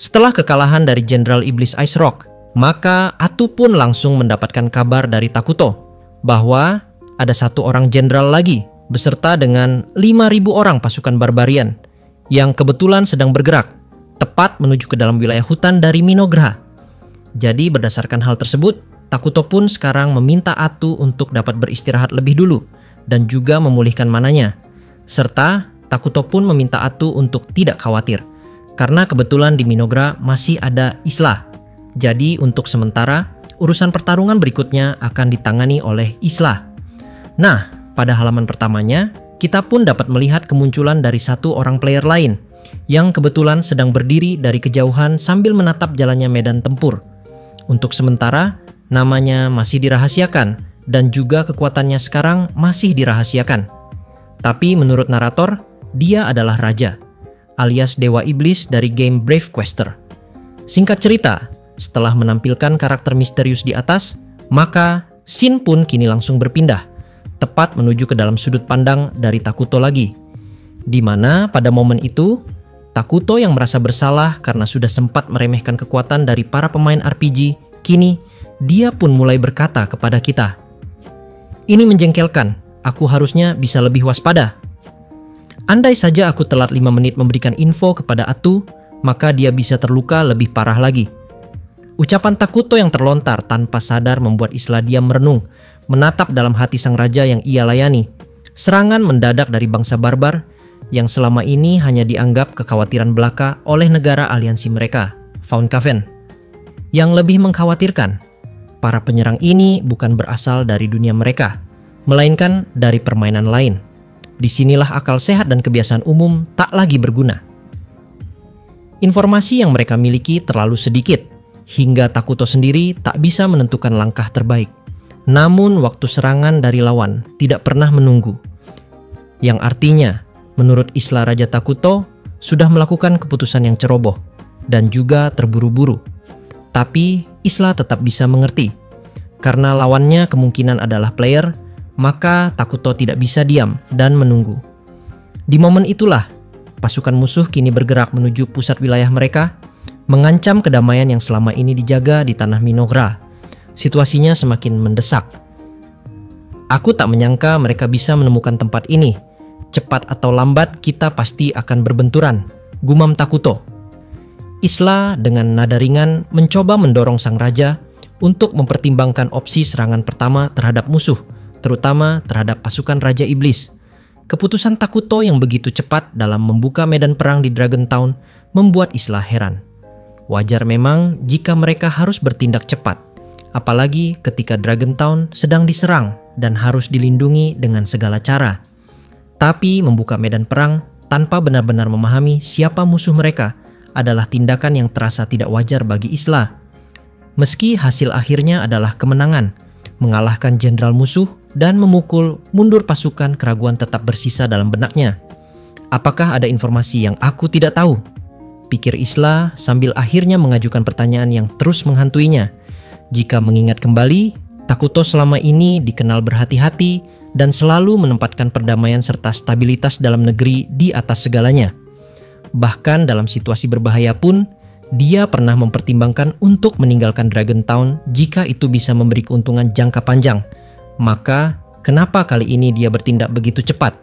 Setelah kekalahan dari Jenderal Iblis Ice Rock, maka Atu pun langsung mendapatkan kabar dari Takuto bahwa ada satu orang jenderal lagi beserta dengan 5.000 orang pasukan barbarian yang kebetulan sedang bergerak tepat menuju ke dalam wilayah hutan dari Minogra. Jadi berdasarkan hal tersebut, Takuto pun sekarang meminta Atu untuk dapat beristirahat lebih dulu dan juga memulihkan mananya. Serta Takuto pun meminta Atu untuk tidak khawatir karena kebetulan di Minogra masih ada Isla. Jadi untuk sementara, urusan pertarungan berikutnya akan ditangani oleh Isla. Nah, pada halaman pertamanya, kita pun dapat melihat kemunculan dari satu orang player lain yang kebetulan sedang berdiri dari kejauhan sambil menatap jalannya medan tempur. Untuk sementara, namanya masih dirahasiakan dan juga kekuatannya sekarang masih dirahasiakan. Tapi menurut narator, dia adalah raja, alias Dewa Iblis dari game Brave Quester. Singkat cerita, setelah menampilkan karakter misterius di atas, maka scene pun kini langsung berpindah, tepat menuju ke dalam sudut pandang dari Takuto lagi. Di mana pada momen itu, Takuto yang merasa bersalah karena sudah sempat meremehkan kekuatan dari para pemain RPG, kini dia pun mulai berkata kepada kita, "Ini menjengkelkan, aku harusnya bisa lebih waspada. Andai saja aku telat 5 menit memberikan info kepada Atu, maka dia bisa terluka lebih parah lagi." Ucapan Takuto yang terlontar tanpa sadar membuat Isla diam merenung, menatap dalam hati sang raja yang ia layani. Serangan mendadak dari bangsa barbar yang selama ini hanya dianggap kekhawatiran belaka oleh negara aliansi mereka, Fauncaven. Yang lebih mengkhawatirkan, para penyerang ini bukan berasal dari dunia mereka, melainkan dari permainan lain. Disinilah akal sehat dan kebiasaan umum tak lagi berguna. Informasi yang mereka miliki terlalu sedikit, hingga Takuto sendiri tak bisa menentukan langkah terbaik. Namun waktu serangan dari lawan tidak pernah menunggu. Yang artinya, menurut Isla Raja Takuto, sudah melakukan keputusan yang ceroboh dan juga terburu-buru. Tapi Isla tetap bisa mengerti. Karena lawannya kemungkinan adalah player, maka Takuto tidak bisa diam dan menunggu. Di momen itulah, pasukan musuh kini bergerak menuju pusat wilayah mereka, mengancam kedamaian yang selama ini dijaga di tanah Minogra. Situasinya semakin mendesak. Aku tak menyangka mereka bisa menemukan tempat ini. Cepat atau lambat kita pasti akan berbenturan, gumam Takuto. Isla dengan nada ringan mencoba mendorong sang raja untuk mempertimbangkan opsi serangan pertama terhadap musuh, terutama terhadap pasukan Raja Iblis. Keputusan Takuto yang begitu cepat dalam membuka medan perang di Dragon Town membuat Isla heran. Wajar memang jika mereka harus bertindak cepat, apalagi ketika Dragon Town sedang diserang dan harus dilindungi dengan segala cara. Tapi membuka medan perang tanpa benar-benar memahami siapa musuh mereka adalah tindakan yang terasa tidak wajar bagi Isla. Meski hasil akhirnya adalah kemenangan, mengalahkan jenderal musuh dan memukul mundur pasukan, keraguan tetap bersisa dalam benaknya. Apakah ada informasi yang aku tidak tahu? Pikir Isla sambil akhirnya mengajukan pertanyaan yang terus menghantuinya. Jika mengingat kembali, Takuto selama ini dikenal berhati-hati dan selalu menempatkan perdamaian serta stabilitas dalam negeri di atas segalanya. Bahkan dalam situasi berbahaya pun, dia pernah mempertimbangkan untuk meninggalkan Dragon Town jika itu bisa memberi keuntungan jangka panjang. Maka, kenapa kali ini dia bertindak begitu cepat?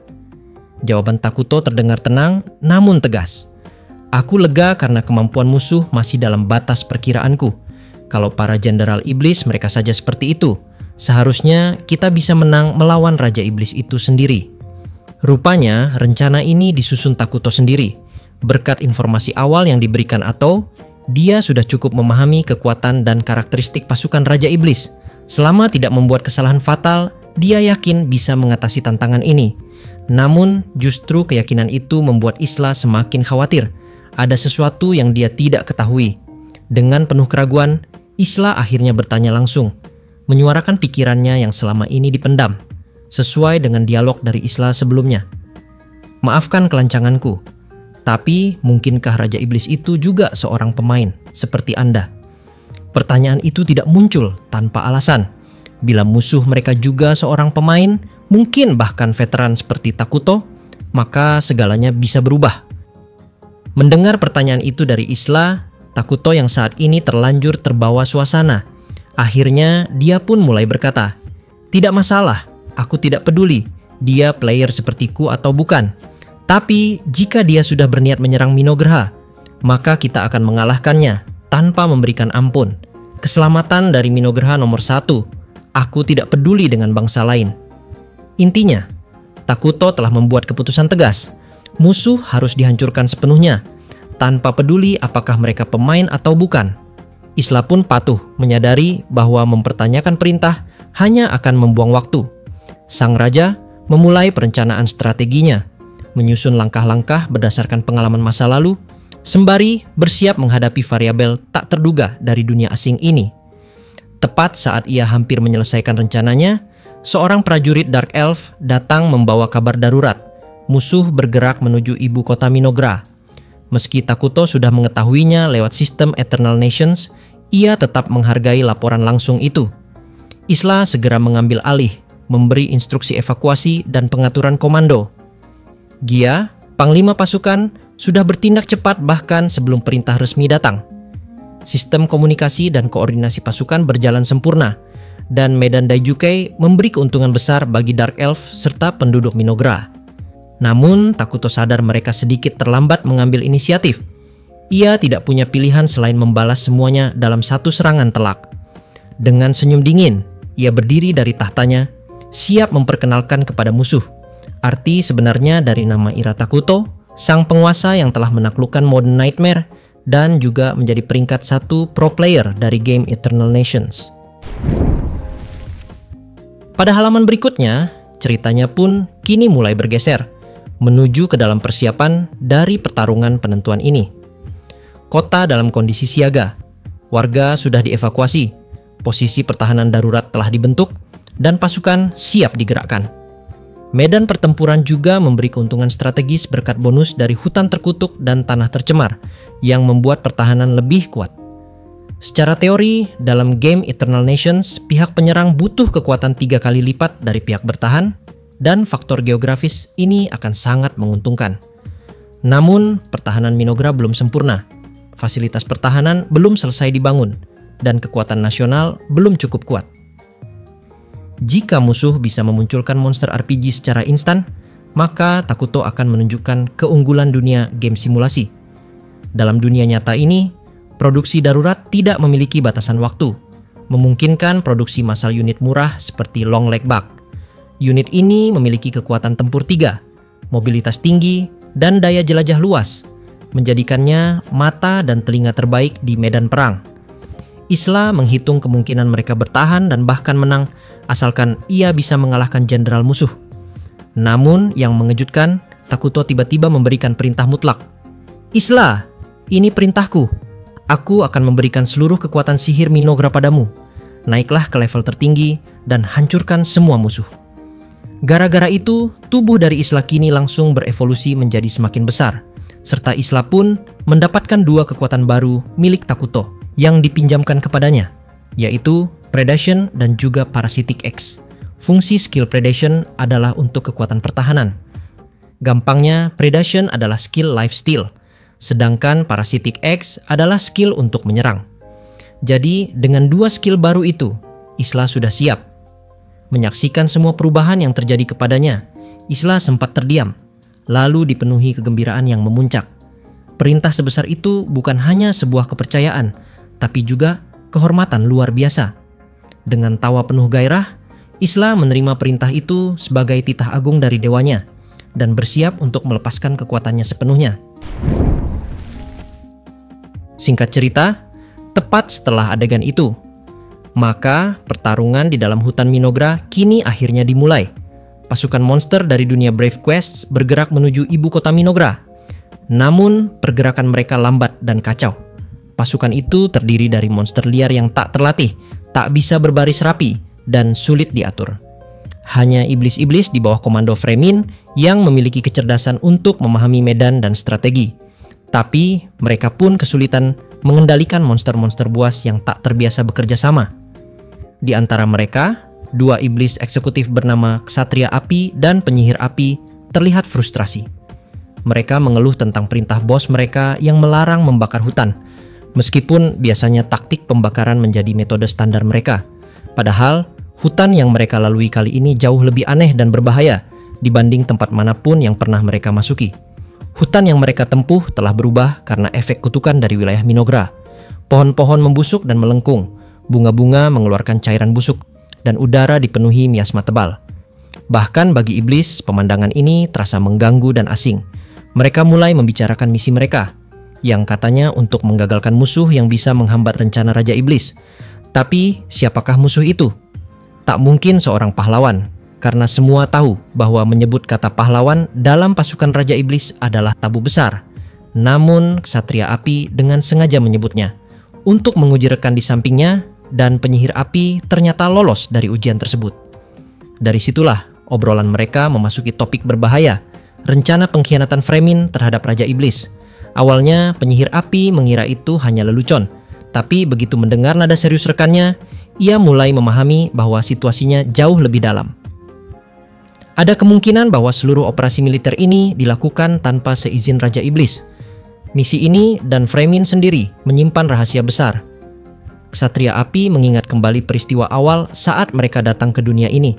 Jawaban Takuto terdengar tenang namun tegas. Aku lega karena kemampuan musuh masih dalam batas perkiraanku. Kalau para jenderal iblis mereka saja seperti itu, seharusnya kita bisa menang melawan Raja Iblis itu sendiri. Rupanya rencana ini disusun Takuto sendiri. Berkat informasi awal yang diberikan Atau, dia sudah cukup memahami kekuatan dan karakteristik pasukan Raja Iblis. Selama tidak membuat kesalahan fatal, dia yakin bisa mengatasi tantangan ini. Namun justru keyakinan itu membuat Isla semakin khawatir. Ada sesuatu yang dia tidak ketahui. Dengan penuh keraguan, Isla akhirnya bertanya langsung, menyuarakan pikirannya yang selama ini dipendam, sesuai dengan dialog dari Isla sebelumnya. Maafkan kelancanganku, tapi mungkinkah Raja Iblis itu juga seorang pemain seperti Anda? Pertanyaan itu tidak muncul tanpa alasan. Bila musuh mereka juga seorang pemain, mungkin bahkan veteran seperti Takuto, maka segalanya bisa berubah. Mendengar pertanyaan itu dari Isla, Takuto yang saat ini terlanjur terbawa suasana. Akhirnya dia pun mulai berkata, "Tidak masalah, aku tidak peduli dia player sepertiku atau bukan. Tapi jika dia sudah berniat menyerang Minograha, maka kita akan mengalahkannya tanpa memberikan ampun. Keselamatan dari Minograha nomor 1. Aku tidak peduli dengan bangsa lain." Intinya, Takuto telah membuat keputusan tegas. Musuh harus dihancurkan sepenuhnya, tanpa peduli apakah mereka pemain atau bukan. Isla pun patuh, menyadari bahwa mempertanyakan perintah hanya akan membuang waktu. Sang raja memulai perencanaan strateginya, menyusun langkah-langkah berdasarkan pengalaman masa lalu, sembari bersiap menghadapi variabel tak terduga dari dunia asing ini. Tepat saat ia hampir menyelesaikan rencananya, seorang prajurit Dark Elf datang membawa kabar darurat. Musuh bergerak menuju ibu kota Minograha. Meski Takuto sudah mengetahuinya lewat sistem Eternal Nations, ia tetap menghargai laporan langsung itu. Isla segera mengambil alih, memberi instruksi evakuasi dan pengaturan komando. Gia, panglima pasukan, sudah bertindak cepat bahkan sebelum perintah resmi datang. Sistem komunikasi dan koordinasi pasukan berjalan sempurna, dan medan Daijukei memberi keuntungan besar bagi Dark Elf serta penduduk Minograha. Namun, Takuto sadar mereka sedikit terlambat mengambil inisiatif. Ia tidak punya pilihan selain membalas semuanya dalam satu serangan telak. Dengan senyum dingin, ia berdiri dari tahtanya, siap memperkenalkan kepada musuh. Arti sebenarnya dari nama Ira Takuto, sang penguasa yang telah menaklukkan Modern Nightmare dan juga menjadi peringkat 1 pro player dari game Eternal Nations. Pada halaman berikutnya, ceritanya pun kini mulai bergeser, menuju ke dalam persiapan dari pertarungan penentuan ini. Kota dalam kondisi siaga, warga sudah dievakuasi, posisi pertahanan darurat telah dibentuk, dan pasukan siap digerakkan. Medan pertempuran juga memberi keuntungan strategis berkat bonus dari hutan terkutuk dan tanah tercemar, yang membuat pertahanan lebih kuat. Secara teori, dalam game Eternal Nations, pihak penyerang butuh kekuatan 3 kali lipat dari pihak bertahan, dan faktor geografis ini akan sangat menguntungkan. Namun, pertahanan Minograha belum sempurna, fasilitas pertahanan belum selesai dibangun, dan kekuatan nasional belum cukup kuat. Jika musuh bisa memunculkan monster RPG secara instan, maka Takuto akan menunjukkan keunggulan dunia game simulasi. Dalam dunia nyata ini, produksi darurat tidak memiliki batasan waktu, memungkinkan produksi massal unit murah seperti Long Leg Bug. Unit ini memiliki kekuatan tempur 3, mobilitas tinggi, dan daya jelajah luas, menjadikannya mata dan telinga terbaik di medan perang. Isla menghitung kemungkinan mereka bertahan dan bahkan menang asalkan ia bisa mengalahkan jenderal musuh. Namun yang mengejutkan, Takuto tiba-tiba memberikan perintah mutlak. "Isla, ini perintahku. Aku akan memberikan seluruh kekuatan sihir Minograha padamu. Naiklah ke level tertinggi dan hancurkan semua musuh." Gara-gara itu, tubuh dari Isla kini langsung berevolusi menjadi semakin besar, serta Isla pun mendapatkan 2 kekuatan baru milik Takuto yang dipinjamkan kepadanya, yaitu Predation dan juga Parasitic X. Fungsi skill Predation adalah untuk kekuatan pertahanan. Gampangnya, Predation adalah skill lifesteal, sedangkan Parasitic X adalah skill untuk menyerang. Jadi, dengan 2 skill baru itu, Isla sudah siap. Menyaksikan semua perubahan yang terjadi kepadanya, Isla sempat terdiam, lalu dipenuhi kegembiraan yang memuncak. Perintah sebesar itu bukan hanya sebuah kepercayaan, tapi juga kehormatan luar biasa. Dengan tawa penuh gairah, Isla menerima perintah itu sebagai titah agung dari dewanya, dan bersiap untuk melepaskan kekuatannya sepenuhnya. Singkat cerita, tepat setelah adegan itu, maka pertarungan di dalam hutan Minograha kini akhirnya dimulai. Pasukan monster dari dunia Brave Quest bergerak menuju ibu kota Minograha. Namun, pergerakan mereka lambat dan kacau. Pasukan itu terdiri dari monster liar yang tak terlatih, tak bisa berbaris rapi, dan sulit diatur. Hanya iblis-iblis di bawah komando Fremin yang memiliki kecerdasan untuk memahami medan dan strategi. Tapi, mereka pun kesulitan mengendalikan monster-monster buas yang tak terbiasa bekerja sama. Di antara mereka, 2 iblis eksekutif bernama Ksatria Api dan Penyihir Api terlihat frustrasi. Mereka mengeluh tentang perintah bos mereka yang melarang membakar hutan, Meskipun biasanya taktik pembakaran menjadi metode standar mereka, padahal hutan yang mereka lalui kali ini jauh lebih aneh dan berbahaya dibanding tempat manapun yang pernah mereka masuki. Hutan yang mereka tempuh telah berubah karena efek kutukan dari wilayah Minogra. Pohon-pohon membusuk dan melengkung, bunga-bunga mengeluarkan cairan busuk, dan udara dipenuhi miasma tebal. Bahkan bagi iblis, pemandangan ini terasa mengganggu dan asing. Mereka mulai membicarakan misi mereka, yang katanya untuk menggagalkan musuh yang bisa menghambat rencana Raja Iblis. Tapi siapakah musuh itu? Tak mungkin seorang pahlawan, karena semua tahu bahwa menyebut kata pahlawan dalam pasukan Raja Iblis adalah tabu besar. Namun Ksatria Api dengan sengaja menyebutnya untuk menguji rekan di sampingnya, dan penyihir api ternyata lolos dari ujian tersebut. Dari situlah obrolan mereka memasuki topik berbahaya, rencana pengkhianatan Fremin terhadap Raja Iblis. Awalnya penyihir api mengira itu hanya lelucon, tapi begitu mendengar nada serius rekannya, ia mulai memahami bahwa situasinya jauh lebih dalam. Ada kemungkinan bahwa seluruh operasi militer ini dilakukan tanpa seizin Raja Iblis. Misi ini dan Fremin sendiri menyimpan rahasia besar. Ksatria Api mengingat kembali peristiwa awal saat mereka datang ke dunia ini.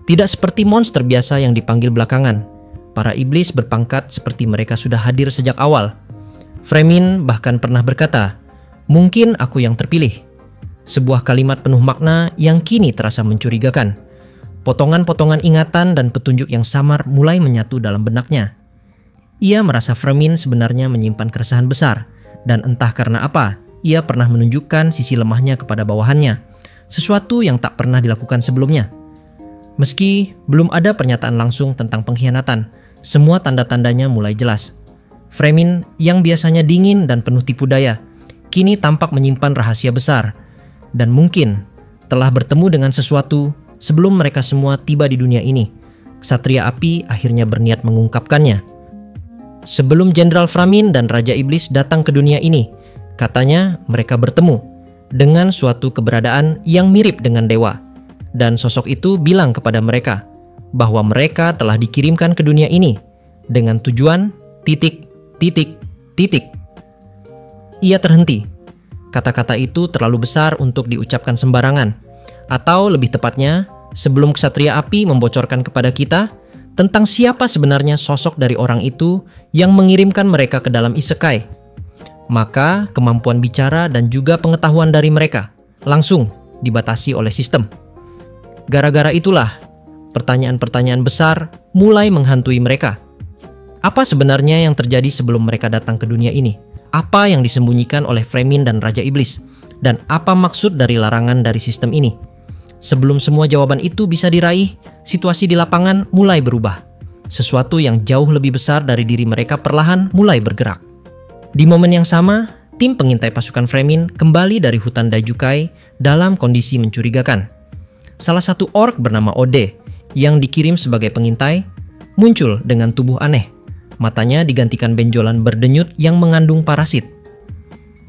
Tidak seperti monster biasa yang dipanggil belakangan. Para iblis berpangkat seperti mereka sudah hadir sejak awal. Fremin bahkan pernah berkata, "Mungkin aku yang terpilih." Sebuah kalimat penuh makna yang kini terasa mencurigakan. Potongan-potongan ingatan dan petunjuk yang samar mulai menyatu dalam benaknya. Ia merasa Fremin sebenarnya menyimpan keresahan besar, dan entah karena apa, ia pernah menunjukkan sisi lemahnya kepada bawahannya, sesuatu yang tak pernah dilakukan sebelumnya. Meski belum ada pernyataan langsung tentang pengkhianatan, semua tanda-tandanya mulai jelas. Fremin yang biasanya dingin dan penuh tipu daya, kini tampak menyimpan rahasia besar, dan mungkin telah bertemu dengan sesuatu sebelum mereka semua tiba di dunia ini. Ksatria Api akhirnya berniat mengungkapkannya. Sebelum Jenderal Fremin dan Raja Iblis datang ke dunia ini, katanya mereka bertemu dengan suatu keberadaan yang mirip dengan dewa. Dan sosok itu bilang kepada mereka bahwa mereka telah dikirimkan ke dunia ini dengan tujuan ... Ia terhenti. Kata-kata itu terlalu besar untuk diucapkan sembarangan. Atau lebih tepatnya, sebelum Ksatria Api membocorkan kepada kita tentang siapa sebenarnya sosok dari orang itu yang mengirimkan mereka ke dalam isekai, maka kemampuan bicara dan juga pengetahuan dari mereka langsung dibatasi oleh sistem. Gara-gara itulah, pertanyaan-pertanyaan besar mulai menghantui mereka. Apa sebenarnya yang terjadi sebelum mereka datang ke dunia ini? Apa yang disembunyikan oleh Fremin dan Raja Iblis? Dan apa maksud dari larangan dari sistem ini? Sebelum semua jawaban itu bisa diraih, situasi di lapangan mulai berubah. Sesuatu yang jauh lebih besar dari diri mereka perlahan mulai bergerak. Di momen yang sama, tim pengintai pasukan Fremin kembali dari hutan Dajukai dalam kondisi mencurigakan. Salah satu orc bernama Ode yang dikirim sebagai pengintai muncul dengan tubuh aneh. Matanya digantikan benjolan berdenyut yang mengandung parasit.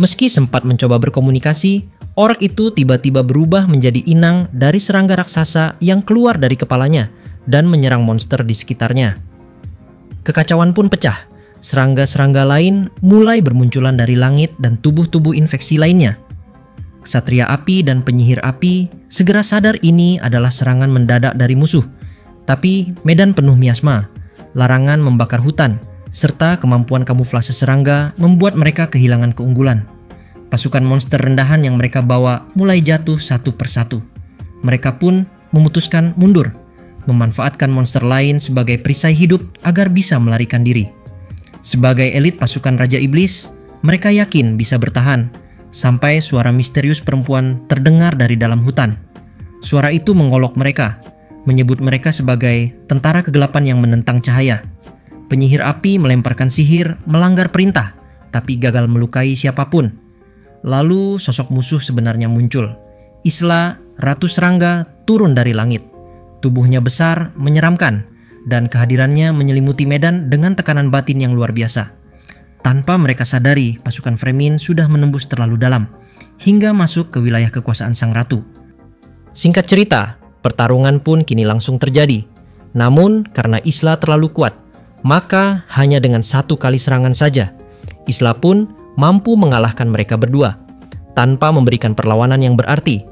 Meski sempat mencoba berkomunikasi, orc itu tiba-tiba berubah menjadi inang dari serangga raksasa yang keluar dari kepalanya dan menyerang monster di sekitarnya. Kekacauan pun pecah. Serangga-serangga lain mulai bermunculan dari langit dan tubuh-tubuh infeksi lainnya. Ksatria Api dan penyihir api segera sadar ini adalah serangan mendadak dari musuh. Tapi medan penuh miasma, larangan membakar hutan, serta kemampuan kamuflase serangga membuat mereka kehilangan keunggulan. Pasukan monster rendahan yang mereka bawa mulai jatuh satu persatu. Mereka pun memutuskan mundur, memanfaatkan monster lain sebagai perisai hidup agar bisa melarikan diri. Sebagai elit pasukan Raja Iblis, mereka yakin bisa bertahan, sampai suara misterius perempuan terdengar dari dalam hutan. Suara itu mengolok mereka, menyebut mereka sebagai tentara kegelapan yang menentang cahaya. Penyihir api melemparkan sihir melanggar perintah, tapi gagal melukai siapapun. Lalu sosok musuh sebenarnya muncul. Isla, Ratu Serangga, turun dari langit. Tubuhnya besar, menyeramkan, dan kehadirannya menyelimuti medan dengan tekanan batin yang luar biasa. Tanpa mereka sadari, pasukan Fremin sudah menembus terlalu dalam, hingga masuk ke wilayah kekuasaan Sang Ratu. Singkat cerita, pertarungan pun kini langsung terjadi. Namun, karena Isla terlalu kuat, maka hanya dengan satu kali serangan saja, Isla pun mampu mengalahkan mereka berdua tanpa memberikan perlawanan yang berarti.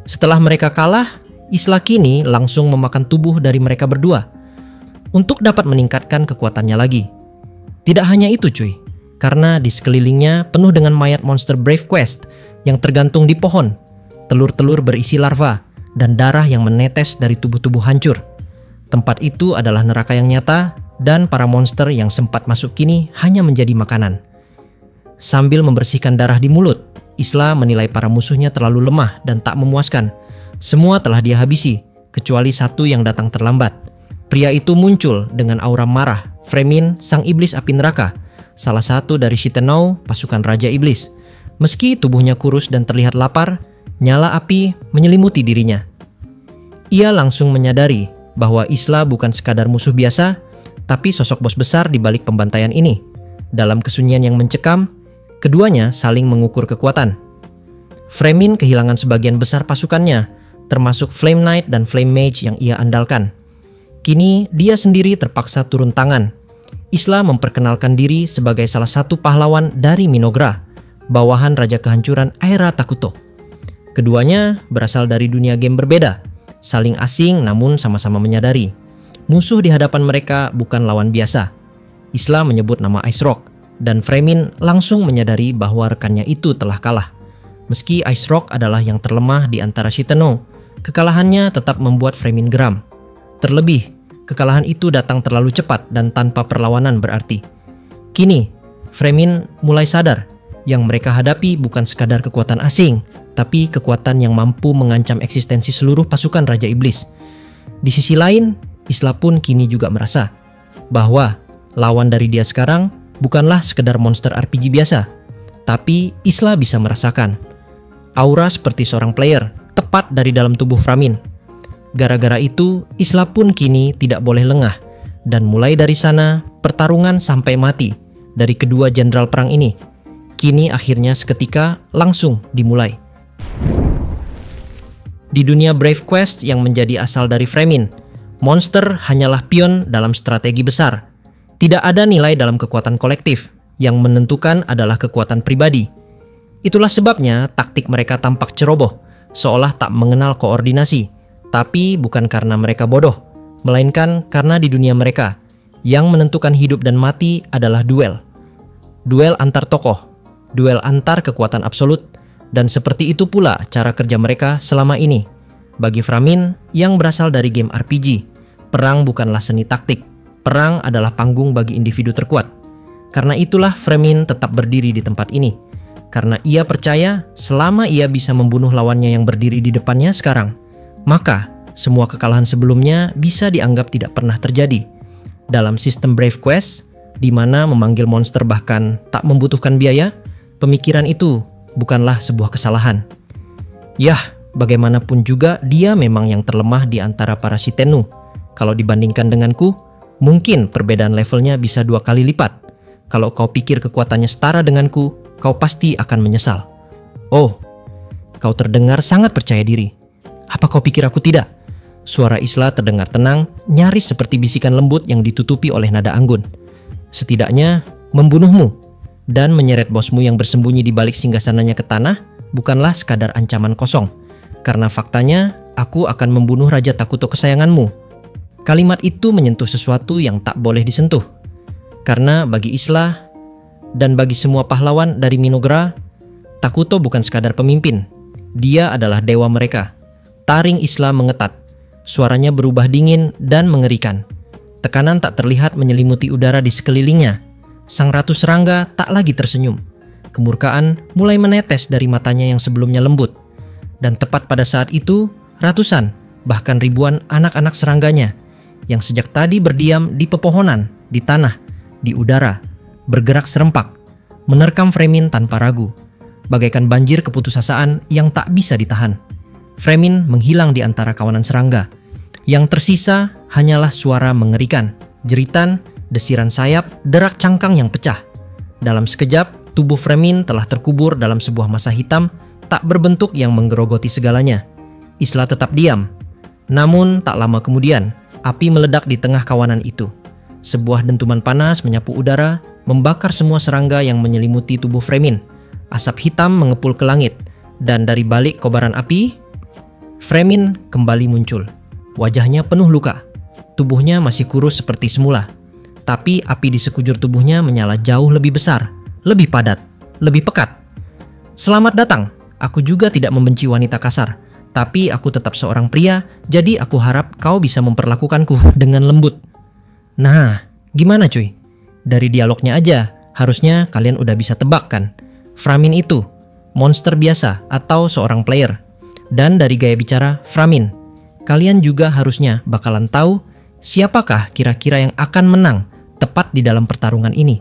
Setelah mereka kalah, Isla kini langsung memakan tubuh dari mereka berdua untuk dapat meningkatkan kekuatannya lagi. Tidak hanya itu cuy, karena di sekelilingnya penuh dengan mayat monster Brave Quest yang tergantung di pohon, telur-telur berisi larva, dan darah yang menetes dari tubuh-tubuh hancur. Tempat itu adalah neraka yang nyata, dan para monster yang sempat masuk kini hanya menjadi makanan. Sambil membersihkan darah di mulut, Isla menilai para musuhnya terlalu lemah dan tak memuaskan. Semua telah dia habisi, kecuali satu yang datang terlambat. Pria itu muncul dengan aura marah, Fremin, sang iblis api neraka, salah satu dari Shitennou, pasukan Raja Iblis. Meski tubuhnya kurus dan terlihat lapar, nyala api menyelimuti dirinya. Ia langsung menyadari bahwa Isla bukan sekadar musuh biasa, tapi sosok bos besar di balik pembantaian ini. Dalam kesunyian yang mencekam, keduanya saling mengukur kekuatan. Fremin kehilangan sebagian besar pasukannya, termasuk Flame Knight dan Flame Mage yang ia andalkan. Kini dia sendiri terpaksa turun tangan. Isla memperkenalkan diri sebagai salah satu pahlawan dari Minogra, bawahan Raja Kehancuran Aera Takuto. Keduanya berasal dari dunia game berbeda, saling asing namun sama-sama menyadari musuh di hadapan mereka bukan lawan biasa. Isla menyebut nama Ice Rock, dan Fremin langsung menyadari bahwa rekannya itu telah kalah. Meski Ice Rock adalah yang terlemah di antara Shitennou, kekalahannya tetap membuat Fremin geram. Terlebih, kekalahan itu datang terlalu cepat dan tanpa perlawanan berarti. Kini, Fremin mulai sadar yang mereka hadapi bukan sekadar kekuatan asing, tapi kekuatan yang mampu mengancam eksistensi seluruh pasukan Raja Iblis. Di sisi lain, Isla pun kini juga merasa bahwa lawan dari dia sekarang bukanlah sekedar monster RPG biasa, tapi Isla bisa merasakan aura seperti seorang player tepat dari dalam tubuh Fremin. Gara-gara itu, Isla pun kini tidak boleh lengah, dan mulai dari sana pertarungan sampai mati dari kedua jenderal perang ini kini akhirnya seketika langsung dimulai. Di dunia Brave Quest yang menjadi asal dari Fremin, monster hanyalah pion dalam strategi besar. Tidak ada nilai dalam kekuatan kolektif, yang menentukan adalah kekuatan pribadi. Itulah sebabnya taktik mereka tampak ceroboh, seolah tak mengenal koordinasi. Tapi bukan karena mereka bodoh, melainkan karena di dunia mereka, yang menentukan hidup dan mati adalah duel. Duel antar tokoh, duel antar kekuatan absolut, dan seperti itu pula cara kerja mereka selama ini. Bagi Fremin yang berasal dari game RPG, perang bukanlah seni taktik. Perang adalah panggung bagi individu terkuat. Karena itulah Fremin tetap berdiri di tempat ini. Karena ia percaya selama ia bisa membunuh lawannya yang berdiri di depannya sekarang, maka semua kekalahan sebelumnya bisa dianggap tidak pernah terjadi. Dalam sistem Brave Quest, di mana memanggil monster bahkan tak membutuhkan biaya, pemikiran itu bukanlah sebuah kesalahan. Yah, bagaimanapun juga dia memang yang terlemah di antara para Shitennou. Kalau dibandingkan denganku, mungkin perbedaan levelnya bisa 2 kali lipat. Kalau kau pikir kekuatannya setara denganku, kau pasti akan menyesal. Oh, kau terdengar sangat percaya diri. Apa kau pikir aku tidak? Suara Isla terdengar tenang, nyaris seperti bisikan lembut yang ditutupi oleh nada anggun. Setidaknya, membunuhmu dan menyeret bosmu yang bersembunyi di balik singgasananya ke tanah bukanlah sekadar ancaman kosong. Karena faktanya, aku akan membunuh Raja Takuto kesayanganmu. Kalimat itu menyentuh sesuatu yang tak boleh disentuh. Karena bagi Isla dan bagi semua pahlawan dari Minogra, Takuto bukan sekadar pemimpin. Dia adalah dewa mereka. Taring Isla mengetat. Suaranya berubah dingin dan mengerikan. Tekanan tak terlihat menyelimuti udara di sekelilingnya. Sang Ratu Serangga tak lagi tersenyum. Kemurkaan mulai menetes dari matanya yang sebelumnya lembut. Dan tepat pada saat itu, ratusan, bahkan ribuan anak-anak serangganya yang sejak tadi berdiam di pepohonan, di tanah, di udara, bergerak serempak, menerkam Fremin tanpa ragu, bagaikan banjir keputusasaan yang tak bisa ditahan. Fremin menghilang di antara kawanan serangga. Yang tersisa hanyalah suara mengerikan, jeritan, desiran sayap, derak cangkang yang pecah. Dalam sekejap, tubuh Fremin telah terkubur dalam sebuah massa hitam tak berbentuk yang menggerogoti segalanya. Isla tetap diam. Namun tak lama kemudian, api meledak di tengah kawanan itu. Sebuah dentuman panas menyapu udara, membakar semua serangga yang menyelimuti tubuh Fremin. Asap hitam mengepul ke langit, dan dari balik kobaran api, Fremin kembali muncul. Wajahnya penuh luka. Tubuhnya masih kurus seperti semula, tapi api di sekujur tubuhnya menyala jauh lebih besar, lebih padat, lebih pekat. "Selamat datang. Aku juga tidak membenci wanita kasar, tapi aku tetap seorang pria, jadi aku harap kau bisa memperlakukanku dengan lembut." Nah, gimana cuy? Dari dialognya aja, harusnya kalian udah bisa tebak kan? Framin itu monster biasa atau seorang player. Dan dari gaya bicara Framin, kalian juga harusnya bakalan tahu siapakah kira-kira yang akan menang tepat di dalam pertarungan ini.